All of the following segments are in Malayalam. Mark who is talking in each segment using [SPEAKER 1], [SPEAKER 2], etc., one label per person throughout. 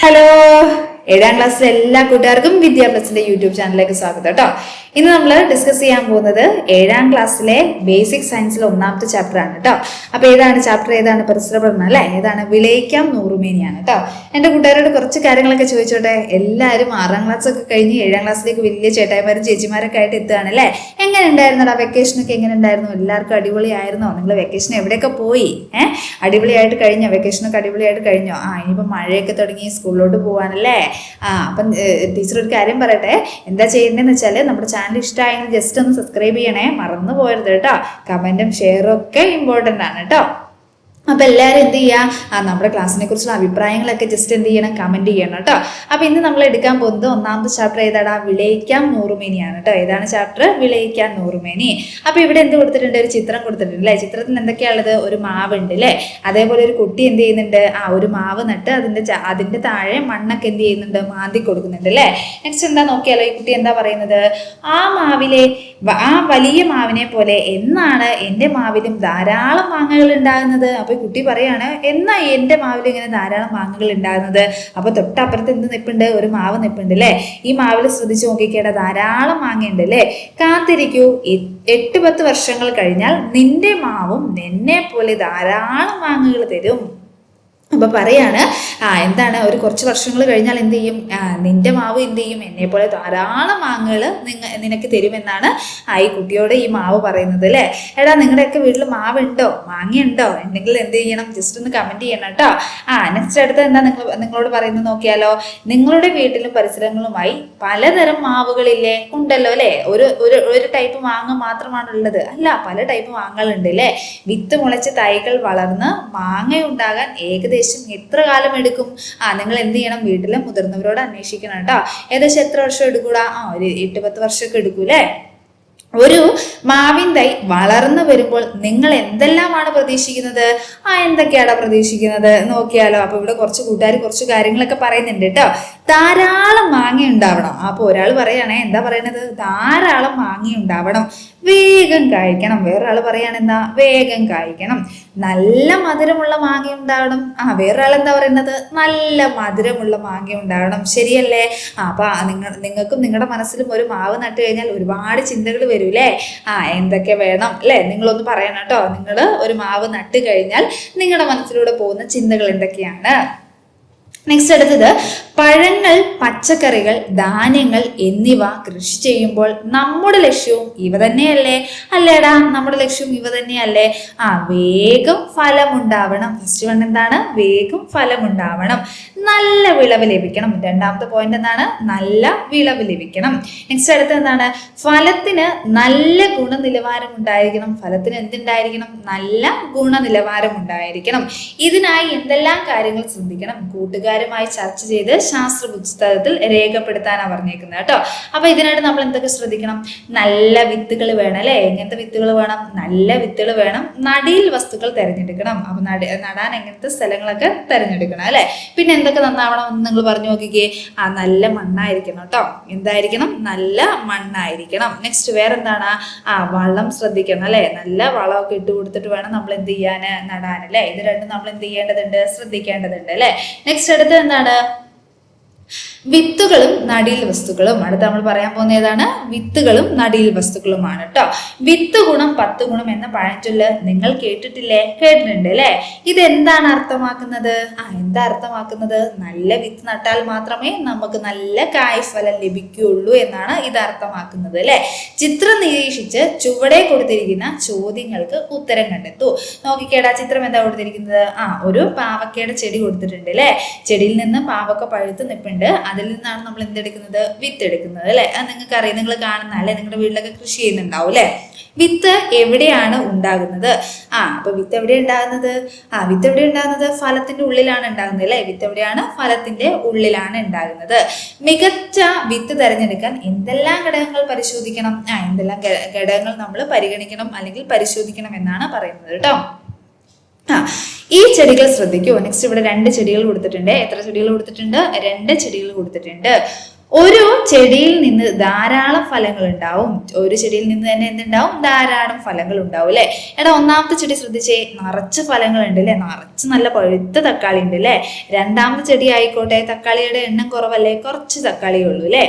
[SPEAKER 1] ഹലോ, 7ാം ക്ലാസ്സിലെ എല്ലാ കൂട്ടുകാർക്കും വിദ്യാ പ്ലസിന്റെ യൂട്യൂബ് ചാനലിലേക്ക് സ്വാഗതം കേട്ടോ. ഇന്ന് നമ്മൾ ഡിസ്കസ് ചെയ്യാൻ പോകുന്നത് 7ാം ക്ലാസ്സിലെ ബേസിക് സയൻസിലെ 1ാമത്തെ ചാപ്റ്റർ ആണ് കേട്ടോ. അപ്പൊ ഏതാണ് ചാപ്റ്റർ? ഏതാണ്? പരിസര പഠനം അല്ലെ? ഏതാണ്? വിളയിക്കാം നൂറുമേനിയാണ് കേട്ടോ. എന്റെ കൂട്ടുകാരോട് കുറച്ച് കാര്യങ്ങളൊക്കെ ചോദിച്ചോട്ടെ. എല്ലാവരും 6ാം ക്ലാസ് ഒക്കെ കഴിഞ്ഞ് 7ാം ക്ലാസ്സിലേക്ക് വലിയ ചേട്ടായിമാരും ചേച്ചിമാരൊക്കെ ആയിട്ട് എത്തുകയാണ് അല്ലെ? എങ്ങനെ ഉണ്ടായിരുന്നടാ വെക്കേഷനൊക്കെ? എങ്ങനെ ഉണ്ടായിരുന്നു? എല്ലാവർക്കും അടിപൊളിയായിരുന്നോ? നിങ്ങൾ വെക്കേഷൻ എവിടെയൊക്കെ പോയി? അടിപൊളിയായിട്ട് കഴിഞ്ഞോ? വെക്കേഷനൊക്കെ അടിപൊളിയായിട്ട് കഴിഞ്ഞോ? ഇനിയിപ്പോൾ മഴയൊക്കെ തുടങ്ങി സ്കൂളിലോട്ട് പോവാണല്ലേ? അപ്പം ടീച്ചർ ഒരു കാര്യം പറയട്ടെ. എന്താ ചെയ്യേണ്ടതെന്ന് വെച്ചാൽ നമ്മുടെ ചാനൽ ഇഷ്ടമായെങ്കിൽ ജസ്റ്റ് ഒന്ന് സബ്സ്ക്രൈബ് ചെയ്യണേ, മറന്നു പോകരുത് കേട്ടോ. കമന്റും ഷെയറും ഒക്കെ ഇമ്പോർട്ടൻ്റ് ആണ് കേട്ടോ. അപ്പൊ എല്ലാവരും എന്ത് ചെയ്യുക, നമ്മുടെ ക്ലാസ്സിനെ കുറിച്ചുള്ള അഭിപ്രായങ്ങളൊക്കെ ജസ്റ്റ് എന്ത് ചെയ്യണം, കമന്റ് ചെയ്യണം കേട്ടോ. അപ്പൊ ഇന്ന് നമ്മൾ എടുക്കാൻ പോകുന്നത് 1ാമത്തെ ചാപ്റ്റർ ഏതാടാ? വിളയിക്കാം നൂറുമേനിയാണ് കേട്ടോ. ഏതാണ് ചാപ്റ്റർ? വിളയിക്കാം നൂറുമേനി. അപ്പൊ ഇവിടെ എന്ത് കൊടുത്തിട്ടുണ്ട്? ഒരു ചിത്രം കൊടുത്തിട്ടുണ്ട് അല്ലെ? ചിത്രത്തിൽ എന്തൊക്കെയാണുള്ളത്? ഒരു മാവുണ്ട് അല്ലെ? അതേപോലെ ഒരു കുട്ടി എന്ത് ചെയ്യുന്നുണ്ട്? ഒരു മാവ് നട്ട് അതിന്റെ താഴെ മണ്ണൊക്കെ എന്ത് ചെയ്യുന്നുണ്ട്? മാന്തി കൊടുക്കുന്നുണ്ട് അല്ലെ? നെക്സ്റ്റ് എന്താ നോക്കിയാലോ? ഈ കുട്ടി എന്താ പറയുന്നത്? ആ വലിയ മാവിനെ പോലെ എന്നാണ് എൻ്റെ മാവിലും ധാരാളം മാങ്ങകൾ ഉണ്ടാകുന്നത്. അപ്പൊ കുട്ടി പറയാണ്, എന്നാ എന്റെ മാവിൽ ഇങ്ങനെ ധാരാളം മാങ്ങകൾ ഉണ്ടാകുന്നത്? അപ്പൊ തൊട്ടപ്പുറത്ത് എന്ത് നിപ്പുണ്ട്? ഒരു മാവ് നിപ്പുണ്ട് അല്ലെ? ഈ മാവിൽ ശ്രദ്ധിച്ചു നോക്കിക്കേടാ, ധാരാളം മാങ്ങയുണ്ട് അല്ലെ? കാത്തിരിക്കൂ, 8-10 വർഷങ്ങൾ കഴിഞ്ഞാൽ നിന്റെ മാവും നിന്നെ പോലെ ധാരാളം മാങ്ങകൾ തരും. അപ്പൊ പറയാണ്, എന്താണ്, ഒരു കുറച്ച് വർഷങ്ങൾ കഴിഞ്ഞാൽ എന്ത് ചെയ്യും? നിന്റെ മാവ് എന്ത് ചെയ്യും? എന്നെ പോലെ ധാരാളം മാങ്ങകൾ നിനക്ക് തരുമെന്നാണ് ഈ കുട്ടിയോട് ഈ മാവ് പറയുന്നത് അല്ലെ? എടാ, നിങ്ങളുടെയൊക്കെ വീട്ടിൽ മാവുണ്ടോ? മാങ്ങയുണ്ടോ? ഉണ്ടെങ്കിൽ എന്ത് ചെയ്യണം? ജസ്റ്റ് ഒന്ന് കമന്റ് ചെയ്യണം കേട്ടോ. നെക്സ്റ്റ് അടുത്ത് എന്താ നിങ്ങളോട് പറയുന്നത് നോക്കിയാലോ? നിങ്ങളുടെ വീട്ടിലും പരിസരങ്ങളുമായി പലതരം മാവുകളില്ലേ? ഉണ്ടല്ലോ അല്ലെ? ഒരു ടൈപ്പ് മാങ്ങ മാത്രമാണുള്ളത്? അല്ല, പല ടൈപ്പ് മാങ്ങകളുണ്ട് അല്ലെ? വിത്ത് മുളച്ച് തൈകൾ വളർന്ന് മാങ്ങ ഉണ്ടാകാൻ ഏകദേശം എത്ര കാലം എടുക്കും? നിങ്ങൾ എന്ത് ചെയ്യണം? വീട്ടിലെ മുതിർന്നവരോട് അന്വേഷിക്കണം കേട്ടോ. ഏകദേശം എത്ര വർഷം എടുക്കൂടാ? ഒരു 8-10 വർഷമൊക്കെ എടുക്കൂലേ? ഒരു മാവിൻ തൈ വളർന്നു വരുമ്പോൾ നിങ്ങൾ എന്തെല്ലാമാണ് പ്രതീക്ഷിക്കുന്നത്? എന്തൊക്കെയാണ് പ്രതീക്ഷിക്കുന്നത് നോക്കിയാലോ? അപ്പൊ ഇവിടെ കുറച്ച് കൂട്ടുകാർ കുറച്ച് കാര്യങ്ങളൊക്കെ പറയുന്നുണ്ട് കേട്ടോ. ധാരാളം മാങ്ങ ഉണ്ടാവണം. അപ്പൊ ഒരാൾ പറയണേ, എന്താ പറയണത്? ധാരാളം മാങ്ങ ഉണ്ടാവണം, വേഗം കായ്ക്കണം. വേറൊരാൾ പറയാണ്, എന്താ? വേഗം കായ്ക്കണം. നല്ല മധുരമുള്ള മാങ്ങ ഉണ്ടാവണം. വേറൊരാൾ എന്താ പറയുന്നത്? നല്ല മധുരമുള്ള മാങ്ങ ഉണ്ടാവണം. ശരിയല്ലേ? അപ്പൊ നിങ്ങൾക്കും നിങ്ങളുടെ മനസ്സിലും ഒരു മാവ് നട്ടു കഴിഞ്ഞാൽ ഒരുപാട് ചിന്തകൾ വരൂലേ? എന്തൊക്കെ വേണം അല്ലെ? നിങ്ങളൊന്ന് പറയണം കേട്ടോ. നിങ്ങൾ ഒരു മാവ് നട്ടു കഴിഞ്ഞാൽ നിങ്ങളുടെ മനസ്സിലൂടെ പോകുന്ന ചിന്തകൾ എന്തൊക്കെയാണ്? നെക്സ്റ്റ് അടുത്തത്, പഴങ്ങൾ, പച്ചക്കറികൾ, ധാന്യങ്ങൾ എന്നിവ കൃഷി ചെയ്യുമ്പോൾ നമ്മുടെ ലക്ഷ്യവും ഇവ തന്നെയല്ലേ? അല്ലേടാ, നമ്മുടെ ലക്ഷ്യവും ഇവ തന്നെയല്ലേ? വേഗം ഫലമുണ്ടാവണം. ഫസ്റ്റ് വൺ എന്താണ്? വേഗം ഫലമുണ്ടാവണം, നല്ല വിളവ് ലഭിക്കണം. 2ാമത്തെ പോയിന്റ് എന്താണ്? നല്ല വിളവ് ലഭിക്കണം. നെക്സ്റ്റ് അടുത്ത് എന്താണ്? ഫലത്തിന് നല്ല ഗുണനിലവാരം ഉണ്ടായിരിക്കണം. ഫലത്തിന് എന്തുണ്ടായിരിക്കണം? നല്ല ഗുണനിലവാരം ഉണ്ടായിരിക്കണം. ഇതിനായി എന്തെല്ലാം കാര്യങ്ങൾ ശ്രദ്ധിക്കണം? കൂട്ടുകാരുമായി ചർച്ച ചെയ്ത് ശാസ്ത്ര പുസ്തകത്തിൽ രേഖപ്പെടുത്താനാണ് പറഞ്ഞേക്കുന്നത് കേട്ടോ. അപ്പൊ ഇതിനായിട്ട് നമ്മൾ എന്തൊക്കെ ശ്രദ്ധിക്കണം? നല്ല വിത്തുകൾ വേണം അല്ലെ? എങ്ങനത്തെ വിത്തുകൾ വേണം? നല്ല വിത്തുകൾ വേണം. നടീൽ വസ്തുക്കൾ തിരഞ്ഞെടുക്കണം. അപ്പൊ നടാൻ എങ്ങനത്തെ സ്ഥലങ്ങളൊക്കെ തിരഞ്ഞെടുക്കണം അല്ലെ? പിന്നെ എന്തൊക്കെ നന്നാവണം എന്ന് നിങ്ങൾ പറഞ്ഞു നോക്കിക്കേ. നല്ല മണ്ണായിരിക്കണം കേട്ടോ. എന്തായിരിക്കണം? നല്ല മണ്ണായിരിക്കണം. നെക്സ്റ്റ് വേറെന്താണ്? വളം ശ്രദ്ധിക്കണം അല്ലെ? നല്ല വളമൊക്കെ ഇട്ട് കൊടുത്തിട്ട് വേണം നമ്മൾ എന്ത് ചെയ്യാന്? നടാൻ അല്ലെ? ഇത് രണ്ടും നമ്മൾ എന്ത് ചെയ്യേണ്ടതുണ്ട്? ശ്രദ്ധിക്കേണ്ടതുണ്ട് അല്ലെ? നെക്സ്റ്റ് അടുത്ത് എന്താണ്? വിത്തുകളും നടീൽ വസ്തുക്കളും. അടുത്ത് നമ്മൾ പറയാൻ പോകുന്ന ഏതാണ്? വിത്തുകളും നടീൽ വസ്തുക്കളുമാണ് കേട്ടോ. വിത്ത് ഗുണം 10 ഗുണം എന്ന പഴഞ്ചൊല്ല് നിങ്ങൾ കേട്ടിട്ടില്ലേ? കേട്ടിട്ടുണ്ട് അല്ലെ? ഇത് എന്താണ് അർത്ഥമാക്കുന്നത്? എന്താ അർത്ഥമാക്കുന്നത്? നല്ല വിത്ത് നട്ടാൽ മാത്രമേ നമുക്ക് നല്ല കായ്ഫലം ലഭിക്കുകയുള്ളൂ എന്നാണ് ഇത് അർത്ഥമാക്കുന്നത് അല്ലെ? ചിത്രം നിരീക്ഷിച്ച് ചുവടെ കൊടുത്തിരിക്കുന്ന ചോദ്യങ്ങൾക്ക് ഉത്തരം കണ്ടെത്തൂ. നോക്കിക്കേടാ, ചിത്രം എന്താ കൊടുത്തിരിക്കുന്നത്? ഒരു പാവക്കയുടെ ചെടി കൊടുത്തിട്ടുണ്ട് അല്ലെ? ചെടിയിൽ നിന്ന് പാവക്ക പഴുത്ത് നിൽപ്പുണ്ട്. അതിൽ നിന്നാണ് നമ്മൾ എന്തെടുക്കുന്നത്? വിത്ത് എടുക്കുന്നത് അല്ലെ? നിങ്ങൾക്ക് അറിയാം, നിങ്ങൾ കാണുന്ന അല്ലെ? നിങ്ങളുടെ വീട്ടിലൊക്കെ കൃഷി ചെയ്യുന്നുണ്ടാവും അല്ലെ? വിത്ത് എവിടെയാണ് ഉണ്ടാകുന്നത്? അപ്പൊ വിത്ത് എവിടെ ഉണ്ടാകുന്നത്? വിത്ത് എവിടെ ഉണ്ടാകുന്നത്? ഫലത്തിന്റെ ഉള്ളിലാണ് ഉണ്ടാകുന്നത് അല്ലെ? വിത്ത് എവിടെയാണ്? ഫലത്തിന്റെ ഉള്ളിലാണ് ഉണ്ടാകുന്നത്. മികച്ച വിത്ത് തിരഞ്ഞെടുക്കാൻ എന്തെല്ലാം ഘടകങ്ങൾ പരിശോധിക്കണം? എന്തെല്ലാം ഘടകങ്ങൾ നമ്മൾ പരിഗണിക്കണം അല്ലെങ്കിൽ പരിശോധിക്കണം എന്നാണ് പറയുന്നത് കേട്ടോ. ഈ ചെടികൾ ശ്രദ്ധിക്കൂ. നെക്സ്റ്റ് ഇവിടെ 2 ചെടികൾ കൊടുത്തിട്ടുണ്ട്. എത്ര ചെടികൾ കൊടുത്തിട്ടുണ്ട്? 2 ചെടികൾ കൊടുത്തിട്ടുണ്ട്. ഒരു ചെടിയിൽ നിന്ന് ധാരാളം ഫലങ്ങൾ ഉണ്ടാവും. ഒരു ചെടിയിൽ നിന്ന് തന്നെ എന്തുണ്ടാവും? ധാരാളം ഫലങ്ങൾ ഉണ്ടാവും അല്ലെ. എടാ ഒന്നാമത്തെ ചെടി ശ്രദ്ധിച്ചേ, നിറച്ച് ഫലങ്ങൾ ഉണ്ട് അല്ലെ, നിറച്ച് നല്ല പഴുത്ത തക്കാളി ഉണ്ട് അല്ലെ. രണ്ടാമത്തെ ചെടി ആയിക്കോട്ടെ, തക്കാളിയുടെ എണ്ണം കുറവല്ലേ, കുറച്ച് തക്കാളിയേ ഉള്ളൂ അല്ലെ.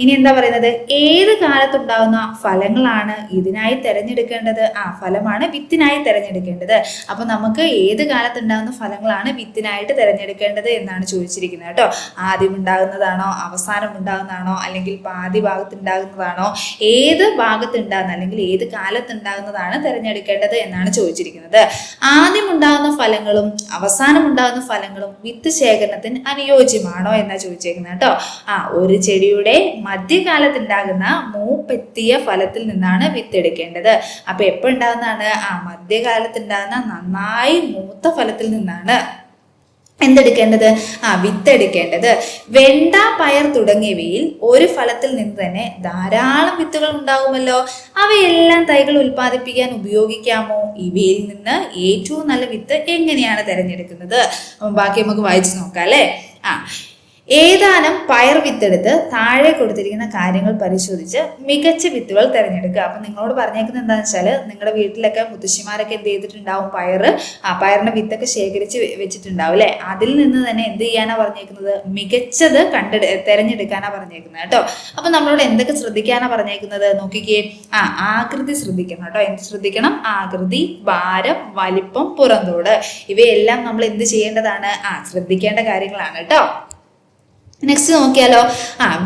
[SPEAKER 1] ഇനി എന്താ പറയുന്നത്? ഏത് കാലത്തുണ്ടാകുന്ന ഫലങ്ങളാണ് ഇതിനായി തെരഞ്ഞെടുക്കേണ്ടത്? ഫലമാണ് വിത്തിനായി തെരഞ്ഞെടുക്കേണ്ടത്. അപ്പൊ നമുക്ക് ഏത് കാലത്തുണ്ടാകുന്ന ഫലങ്ങളാണ് വിത്തിനായിട്ട് തെരഞ്ഞെടുക്കേണ്ടത് എന്നാണ് ചോദിച്ചിരിക്കുന്നത് കേട്ടോ. ആദ്യം ഉണ്ടാകുന്നതാണോ, അവസാനം ഉണ്ടാകുന്നതാണോ, അല്ലെങ്കിൽ പാതി ഭാഗത്തുണ്ടാകുന്നതാണോ, ഏത് ഭാഗത്തുണ്ടാകുന്ന അല്ലെങ്കിൽ ഏത് കാലത്തുണ്ടാകുന്നതാണ് തിരഞ്ഞെടുക്കേണ്ടത് എന്നാണ് ചോദിച്ചിരിക്കുന്നത്. ആദ്യം ഉണ്ടാകുന്ന ഫലങ്ങളും അവസാനം ഉണ്ടാകുന്ന ഫലങ്ങളും വിത്ത് ശേഖരണത്തിന് അനുയോജ്യമാണോ എന്നാ ചോദിച്ചേക്കുന്നത് കേട്ടോ. ഒരു ചെടിയുടെ മധ്യകാലത്തുണ്ടാകുന്ന മൂപ്പെത്തിയ ഫലത്തിൽ നിന്നാണ് വിത്ത് എടുക്കേണ്ടത്. അപ്പൊ എപ്പോ ഉണ്ടാകുന്നതാണ്? മധ്യകാലത്തുണ്ടാകുന്ന നന്നായി മൂത്ത ഫലത്തിൽ നിന്നാണ് എന്തെടുക്കേണ്ടത്? വിത്തെടുക്കേണ്ടത്. വെണ്ട, പയർ തുടങ്ങിയവയിൽ ഒരു ഫലത്തിൽ നിന്ന് തന്നെ ധാരാളം വിത്തുകൾ ഉണ്ടാകുമല്ലോ. അവയെല്ലാം തൈകൾ ഉൽപ്പാദിപ്പിക്കാൻ ഉപയോഗിക്കാമോ? ഇവയിൽ നിന്ന് ഏറ്റവും നല്ല വിത്ത് എങ്ങനെയാണ് തിരഞ്ഞെടുക്കുന്നത്? ബാക്കി നമുക്ക് വായിച്ചു നോക്കാം അല്ലെ. ഏതാനും പയർ വിത്തെടുത്ത് താഴെ കൊടുത്തിരിക്കുന്ന കാര്യങ്ങൾ പരിശോധിച്ച് മികച്ച വിത്തുകൾ തിരഞ്ഞെടുക്കുക. അപ്പൊ നിങ്ങളോട് പറഞ്ഞേക്കുന്നത് എന്താണെന്ന് വെച്ചാല്, നിങ്ങളുടെ വീട്ടിലൊക്കെ മുത്തശ്ശിമാരൊക്കെ എന്ത് ചെയ്തിട്ടുണ്ടാവും? പയറിന്റെ വിത്തൊക്കെ ശേഖരിച്ച് വെച്ചിട്ടുണ്ടാവും അല്ലെ. അതിൽ നിന്ന് തന്നെ എന്ത് ചെയ്യാനാ പറഞ്ഞേക്കുന്നത്? മികച്ചത് തിരഞ്ഞെടുക്കാനാ പറഞ്ഞേക്കുന്നത് കേട്ടോ. അപ്പൊ നമ്മളോട് എന്തൊക്കെ ശ്രദ്ധിക്കാനാ പറഞ്ഞേക്കുന്നത്? നോക്കിക്കേ, ആകൃതി ശ്രദ്ധിക്കണം കേട്ടോ. എന്ത് ശ്രദ്ധിക്കണം? ആകൃതി, ഭാരം, വലിപ്പം, പുറന്തോട്, ഇവയെല്ലാം നമ്മൾ എന്ത് ചെയ്യേണ്ടതാണ്? ശ്രദ്ധിക്കേണ്ട കാര്യങ്ങളാണ് കേട്ടോ. നെക്സ്റ്റ് നോക്കിയാലോ.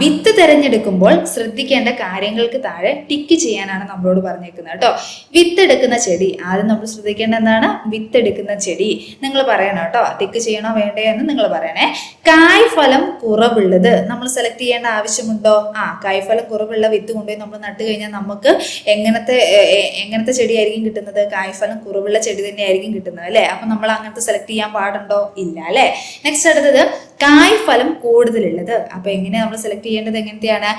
[SPEAKER 1] വിത്ത് തിരഞ്ഞെടുക്കുമ്പോൾ ശ്രദ്ധിക്കേണ്ട കാര്യങ്ങൾക്ക് താഴെ ടിക്ക് ചെയ്യാനാണ് നമ്മളോട് പറഞ്ഞേക്കുന്നത് കേട്ടോ. വിത്തെടുക്കുന്ന ചെടി, ആദ്യം നമ്മൾ ശ്രദ്ധിക്കേണ്ട എന്താണ്? വിത്തെടുക്കുന്ന ചെടി നിങ്ങൾ പറയണം കേട്ടോ. ടിക്ക് ചെയ്യണോ വേണ്ടേ എന്ന് നിങ്ങൾ പറയണേ. കായ്ഫലം കുറവുള്ളത് നമ്മൾ സെലക്ട് ചെയ്യേണ്ട ആവശ്യമുണ്ടോ? കായ്ഫലം കുറവുള്ള വിത്ത് കൊണ്ടുപോയി നമ്മൾ നട്ട് കഴിഞ്ഞാൽ നമുക്ക് എങ്ങനത്തെ ചെടിയായിരിക്കും കിട്ടുന്നത്? കായ്ഫലം കുറവുള്ള ചെടി തന്നെ ആയിരിക്കും കിട്ടുന്നത് അല്ലെ. അപ്പൊ നമ്മൾ അങ്ങനത്തെ സെലക്ട് ചെയ്യാൻ പാടുണ്ടോ? ഇല്ല അല്ലെ. നെക്സ്റ്റ് അടുത്തത് കായ്ഫലം കൂടുതലുള്ളത്. അപ്പൊ എങ്ങനെയാ നമ്മൾ സെലക്ട് ചെയ്യേണ്ടത്? എങ്ങനത്തെയാണ്?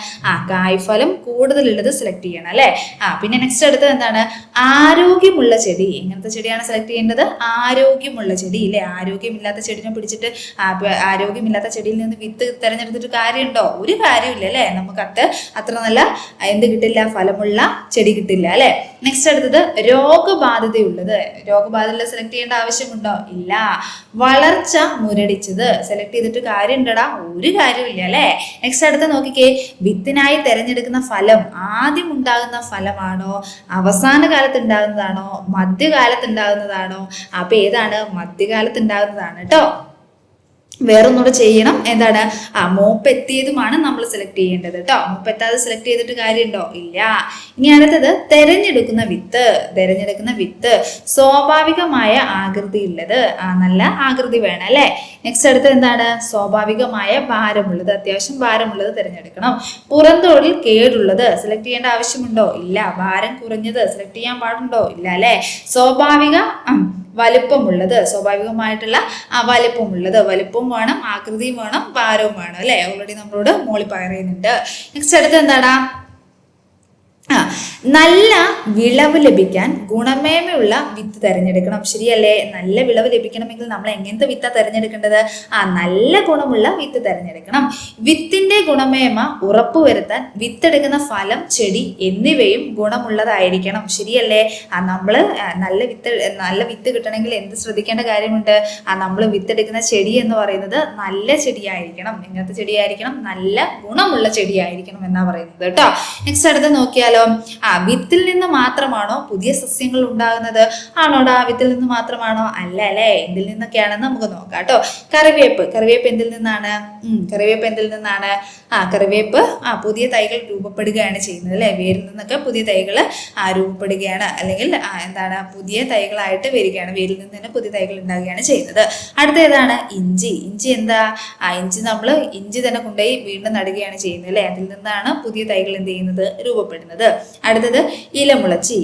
[SPEAKER 1] കായ്ഫലം കൂടുതലുള്ളത് സെലക്ട് ചെയ്യണം അല്ലെ. പിന്നെ നെക്സ്റ്റ് അടുത്തത് എന്താണ്? ആരോഗ്യമുള്ള ചെടി. എങ്ങനത്തെ ചെടിയാണ് സെലക്ട് ചെയ്യേണ്ടത്? ആരോഗ്യമുള്ള ചെടി ഇല്ലേ. ആരോഗ്യമില്ലാത്ത ചെടിനെ പിടിച്ചിട്ട് ആരോഗ്യമില്ലാത്ത ചെടിയിൽ നിന്ന് വിത്ത് തിരഞ്ഞെടുത്തിട്ട് കാര്യമുണ്ടോ? ഒരു കാര്യമില്ല അല്ലെ. നമുക്ക് അത്ര നല്ല എന്ത് കിട്ടില്ല? ഫലമുള്ള ചെടി കിട്ടില്ല അല്ലെ. നെക്സ്റ്റ് അടുത്തത് രോഗബാധിതയുള്ളത്. രോഗബാധിത സെലക്ട് ചെയ്യേണ്ട ആവശ്യമുണ്ടോ? ഇല്ല. വളർച്ച മുരടിച്ചത് സെലക്ട് ചെയ്തിട്ട് കാര്യം ഉണ്ടടാ? ഒരു കാര്യമില്ല അല്ലെ. നെക്സ്റ്റ് അടുത്ത് നോക്കിക്കേ, വിത്തിനായി തിരഞ്ഞെടുക്കുന്ന ഫലം ആദ്യം ഉണ്ടാകുന്ന ഫലമാണോ, അവസാന കാലത്ത് ഉണ്ടാകുന്നതാണോ, മധ്യകാലത്ത് ഉണ്ടാകുന്നതാണോ? അപ്പൊ ഏതാണ്? മധ്യകാലത്ത് ഉണ്ടാകുന്നതാണ് കേട്ടോ. വേറൊന്നുകൂടെ ചെയ്യണം. എന്താണ്? മൂപ്പെത്തിയതുമാണ് നമ്മൾ സെലക്ട് ചെയ്യേണ്ടത് കേട്ടോ. മൂപ്പെത്താതെ സെലക്ട് ചെയ്തിട്ട് കാര്യമുണ്ടോ? ഇല്ല. ഇനി അടുത്തത് തിരഞ്ഞെടുക്കുന്ന വിത്ത് സ്വാഭാവികമായ ആകൃതി ഉള്ളത്. നല്ല ആകൃതി വേണം അല്ലെ. നെക്സ്റ്റ് അടുത്തത് എന്താണ്? സ്വാഭാവികമായ ഭാരമുള്ളത്, അത്യാവശ്യം ഭാരമുള്ളത് തിരഞ്ഞെടുക്കണം. പുറന്തോടിൽ കേടുള്ളത് സെലക്ട് ചെയ്യേണ്ട ആവശ്യമുണ്ടോ? ഇല്ല. ഭാരം കുറഞ്ഞത് സെലക്ട് ചെയ്യാൻ പാടുണ്ടോ? ഇല്ല അല്ലെ. വലിപ്പമുള്ളത്, സ്വാഭാവികമായിട്ടുള്ള വലിപ്പമുള്ളത്, വലിപ്പവും വേണം, ആകൃതിയും വേണം, ഭാരവും വേണം അല്ലെ. ഓൾറെഡി നമ്മളോട് മോളി പറയുന്നുണ്ട്. നെക്സ്റ്റ് അടുത്ത് എന്താടാ? നല്ല വിളവ് ലഭിക്കാൻ ഗുണമേന്മയുള്ള വിത്ത് തിരഞ്ഞെടുക്കണം. ശരിയല്ലേ? നല്ല വിളവ് ലഭിക്കണമെങ്കിൽ നമ്മൾ എങ്ങനത്തെ വിത്താ തിരഞ്ഞെടുക്കേണ്ടത്? നല്ല ഗുണമുള്ള വിത്ത് തിരഞ്ഞെടുക്കണം. വിത്തിന്റെ ഗുണമേന്മ ഉറപ്പുവരുത്താൻ വിത്തെടുക്കുന്ന ഫലം, ചെടി എന്നിവയും ഗുണമുള്ളതായിരിക്കണം. ശരിയല്ലേ? നമ്മള് നല്ല വിത്ത് കിട്ടണമെങ്കിൽ എന്ത് ശ്രദ്ധിക്കേണ്ട കാര്യമുണ്ട്? നമ്മൾ വിത്തെടുക്കുന്ന ചെടി എന്ന് പറയുന്നത് നല്ല ചെടിയായിരിക്കണം. എങ്ങനത്തെ ചെടിയായിരിക്കണം? നല്ല ഗുണമുള്ള ചെടിയായിരിക്കണം എന്നാ പറയുന്നത് കേട്ടോ. നെക്സ്റ്റ് അടുത്ത് നോക്കിയാലോ. വിത്തിൽ നിന്ന് മാത്രമാണോ പുതിയ സസ്യങ്ങൾ ഉണ്ടാകുന്നത്? ആണോടാ? വിത്തിൽ നിന്ന് മാത്രമാണോ? അല്ല അല്ലെ. എന്തിൽ നിന്നൊക്കെയാണെന്ന് നമുക്ക് നോക്കാം കേട്ടോ. കറിവേപ്പ് എന്തിൽ നിന്നാണ്? കറിവേപ്പ് പുതിയ തൈകൾ രൂപപ്പെടുകയാണ് ചെയ്യുന്നത് അല്ലെ. വേരിൽ നിന്നൊക്കെ പുതിയ തൈകൾ രൂപപ്പെടുകയാണ്, അല്ലെങ്കിൽ എന്താണ്, പുതിയ തൈകളായിട്ട് വരികയാണ്. വേരിൽ നിന്ന് തന്നെ പുതിയ തൈകൾ ഉണ്ടാകുകയാണ് ചെയ്യുന്നത്. അടുത്ത ഏതാണ്? ഇഞ്ചി എന്താ? ഇഞ്ചി തന്നെ കൊണ്ടുപോയി വീണ്ടും നടുകയാണ് ചെയ്യുന്നത് അല്ലെ. അതിൽ നിന്നാണ് പുതിയ തൈകൾ എന്ത് ചെയ്യുന്നത്? രൂപപ്പെടുന്നത്. അടുത്തത് ഇലമുളച്ചി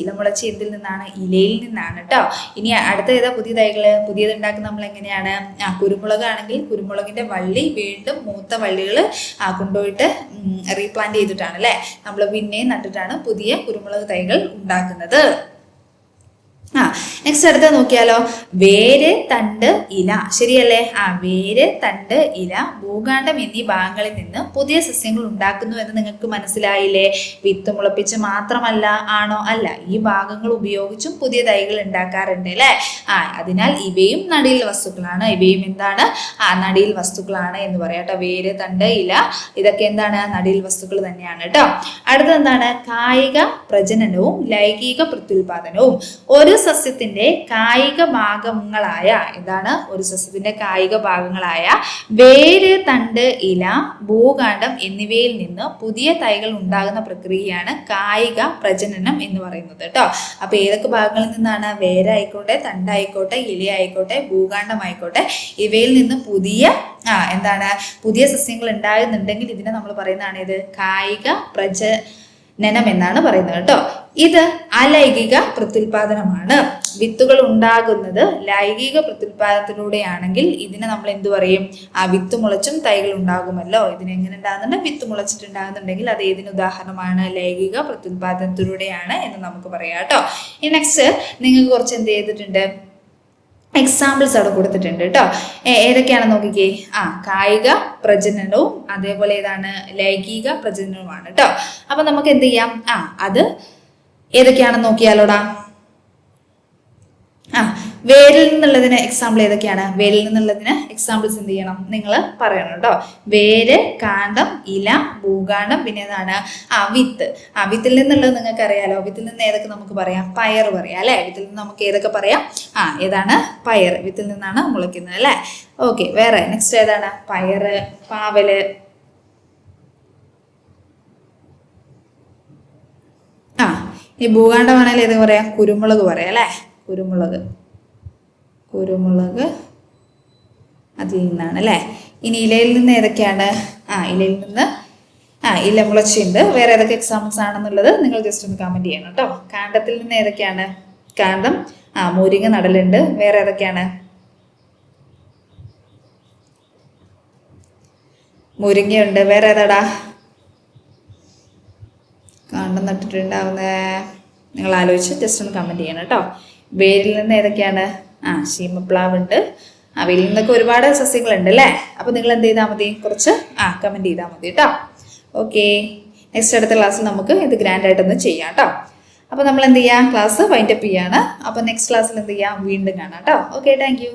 [SPEAKER 1] എന്തിൽ നിന്നാണ്? ഇലയിൽ നിന്നാണ് കേട്ടോ. ഇനി അടുത്ത ഏതാ? പുതിയ തൈകള്. പുതിയത് ഉണ്ടാക്കുന്ന നമ്മൾ എങ്ങനെയാണ്? കുരുമുളക് ആണെങ്കിൽ കുരുമുളകിന്റെ വള്ളി വീണ്ടും മൂത്ത വള്ളികൾ കൊണ്ടുപോയിട്ട് റീപ്ലാന്റ് ചെയ്തിട്ടാണ് അല്ലെ. നമ്മൾ പിന്നെയും നട്ടിട്ടാണ് പുതിയ കുരുമുളക് തൈകൾ ഉണ്ടാക്കുന്നത്. നെക്സ്റ്റ് അടുത്ത നോക്കിയാലോ, വേര്, തണ്ട്, ഇല. ശരിയല്ലേ? വേര്, തണ്ട്, ഇല, ഭൂഖണ്ഡം എന്നീ ഭാഗങ്ങളിൽ നിന്ന് പുതിയ സസ്യങ്ങൾ ഉണ്ടാക്കുന്നു എന്ന് നിങ്ങൾക്ക് മനസ്സിലായില്ലേ? വിത്ത് മുളപ്പിച്ച് മാത്രമല്ല ആണോ? അല്ല, ഈ ഭാഗങ്ങൾ ഉപയോഗിച്ചും പുതിയ തൈകൾ ഉണ്ടാക്കാറുണ്ട് അല്ലെ? അതിനാൽ ഇവയും നടീൽ വസ്തുക്കളാണ്. ഇവയും എന്താണ്? നടീൽ വസ്തുക്കളാണ് എന്ന് പറയാം കേട്ടോ. വേര്, തണ്ട്, ഇല ഇതൊക്കെ എന്താണ്? നടീൽ വസ്തുക്കൾ തന്നെയാണ് കേട്ടോ. അടുത്തത് എന്താണ്? കായിക പ്രജനനവും ലൈംഗിക പ്രത്യുൽപാദനവും. ഒരു സസ്യത്തിന്റെ കായിക ഭാഗങ്ങളായ ഒരു സസ്യത്തിന്റെ കായിക ഭാഗങ്ങളായ വേര്, തണ്ട്, ഇല, ഭൂഖണ്ഡം എന്നിവയിൽ നിന്ന് പുതിയ തൈകൾ ഉണ്ടാകുന്ന പ്രക്രിയയാണ് കായിക പ്രജനനം എന്ന് പറയുന്നത് കേട്ടോ. അപ്പൊ ഏതൊക്കെ ഭാഗങ്ങളിൽ നിന്നാണ്? വേരായിക്കോട്ടെ, തണ്ടായിക്കോട്ടെ, ഇലയായിക്കോട്ടെ, ഭൂഖണ്ഡം ആയിക്കോട്ടെ, ഇവയിൽ നിന്ന് പുതിയ സസ്യങ്ങൾ ഉണ്ടാകുന്നുണ്ടെങ്കിൽ ഇതിനെ നമ്മൾ പറയുന്നതാണ് ഇത് കായിക പ്രജനനം എന്നാണ് പറയുന്നത് കേട്ടോ. ഇത് അലൈംഗിക പ്രത്യുൽപാദനമാണ്. വിത്തുകൾ ഉണ്ടാകുന്നത് ലൈംഗിക പ്രത്യുൽപാദനത്തിലൂടെയാണെങ്കിൽ ഇതിനെ നമ്മൾ എന്തു പറയും? വിത്ത് മുളച്ചും തൈകൾ ഉണ്ടാകുമല്ലോ. ഇതിനെങ്ങനെ ഉണ്ടാകുന്നുണ്ട്? വിത്ത് മുളച്ചിട്ടുണ്ടാകുന്നുണ്ടെങ്കിൽ അത് ഏതിന് ഉദാഹരണമാണ്? ലൈംഗിക പ്രത്യുൽപാദനത്തിലൂടെയാണ് എന്ന് നമുക്ക് പറയാം കേട്ടോ. ഈ നെക്സ്റ്റ് നിങ്ങൾക്ക് കുറച്ച് എന്ത് ചെയ്തിട്ടുണ്ട്? എക്സാമ്പിൾസ് അവിടെ കൊടുത്തിട്ടുണ്ട് കേട്ടോ. ഏതൊക്കെയാണെന്ന് നോക്കിക്കേ. കായിക പ്രജനനവും അതേപോലെ ലൈംഗിക പ്രജനനവുമാണ് കേട്ടോ. അപ്പൊ നമുക്ക് എന്ത് ചെയ്യാം? അത് ഏതൊക്കെയാണെന്ന് നോക്കിയാലോടാ. വേരിൽ നിന്നുള്ളതിന് എക്സാമ്പിൾ ഏതൊക്കെയാണ്? വേരിൽ നിന്നുള്ളതിന് എക്സാമ്പിൾസ് എന്ത് ചെയ്യണം? നിങ്ങൾ പറയണം കേട്ടോ. വേര്, കാണ്ഡം, ഇല, ഭൂഖണ്ഡം, പിന്നെ വിത്ത്. വിത്തിൽ നിന്നുള്ളത് നിങ്ങൾക്ക് അറിയാലോ. വിത്തിൽ നിന്ന് ഏതൊക്കെ നമുക്ക് പറയാം? പയർ പറയാം അല്ലെ? വിത്തിൽ നിന്ന് നമുക്ക് ഏതൊക്കെ പറയാം? ഏതാണ്? പയർ. വിത്തിൽ നിന്നാണ് മുളയ്ക്കുന്നത് അല്ലെ? ഓക്കെ. വേറെ നെക്സ്റ്റ് ഏതാണ്? പയറ്, പാവല്, ഈ ഭൂഖണ്ഡമാണെങ്കിൽ ഏതൊക്കെ പറയാം? കുരുമുളക് പറയാം അല്ലെ? കുരുമുളക് അതിൽ നിന്നാണ് അല്ലെ? ഇനി ഇലയിൽ നിന്ന് ഏതൊക്കെയാണ്? ഇലയിൽ നിന്ന് ഇല മുളച്ചുണ്ട്. വേറെ ഏതൊക്കെ എക്സാമ്പിൾസ് ആണെന്നുള്ളത് നിങ്ങൾ ജസ്റ്റ് ഒന്ന് കമന്റ് ചെയ്യണം കേട്ടോ. കാണ്ഡത്തിൽ നിന്ന് ഏതൊക്കെയാണ്? കാണ്ഡം, മുരിങ്ങ നടലുണ്ട്. വേറെ ഏതൊക്കെയാണ്? മുരിങ്ങയുണ്ട്. വേറെ ഏതാടാ? കാണ്ഡം നട്ടിട്ടുണ്ടാവുന്ന നിങ്ങൾ ആലോചിച്ച് ജസ്റ്റ് ഒന്ന് കമന്റ് ചെയ്യണം കേട്ടോ. വേരിൽ നിന്ന് ഏതൊക്കെയാണ്? ശീമപ്ലാവ് ഉണ്ട്. അവയിൽ നിന്നൊക്കെ ഒരുപാട് സസ്യങ്ങളുണ്ട് അല്ലേ? അപ്പൊ നിങ്ങൾ എന്ത് ചെയ്താൽ മതി? കുറച്ച് കമന്റ് ചെയ്താൽ മതി കേട്ടോ. ഓക്കെ. നെക്സ്റ്റ് അടുത്ത ക്ലാസ്സിൽ നമുക്ക് ഇത് ഗ്രാൻഡ് ആയിട്ടൊന്ന് ചെയ്യാം കേട്ടോ. അപ്പൊ നമ്മൾ എന്ത് ചെയ്യാം? ക്ലാസ് വൈൻഡപ്പ് ചെയ്യാണ്. അപ്പൊ നെക്സ്റ്റ് ക്ലാസ്സിൽ എന്ത് ചെയ്യാം? വീണ്ടും കാണാം കേട്ടോ. Okay, thank you.